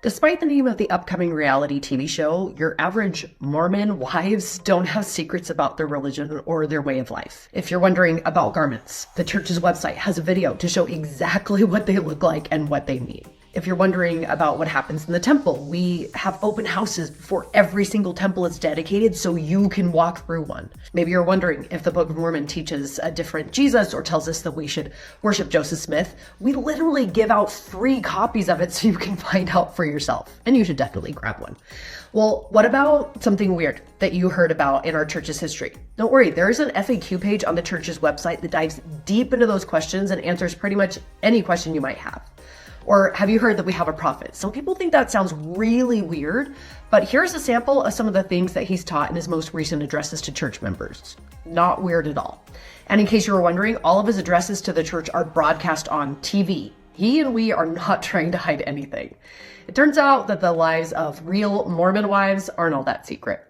Despite the name of the upcoming reality TV show, your average Mormon wives don't have secrets about their religion or their way of life. If you're wondering about garments, the church's website has a video to show exactly what they look like and what they mean. If you're wondering about what happens in the temple, we have open houses before every single temple is dedicated so you can walk through one. Maybe you're wondering if the Book of Mormon teaches a different Jesus or tells us that we should worship Joseph Smith. We literally give out free copies of it so you can find out for yourself. And you should definitely grab one. Well, what about something weird that you heard about in our church's history? Don't worry, there is an FAQ page on the church's website that dives deep into those questions and answers pretty much any question you might have. Or have you heard that we have a prophet? Some people think that sounds really weird, but here's a sample of some of the things that he's taught in his most recent addresses to church members. Not weird at all. And in case you were wondering, all of his addresses to the church are broadcast on TV. He and we are not trying to hide anything. It turns out that the lives of real Mormon wives aren't all that secret.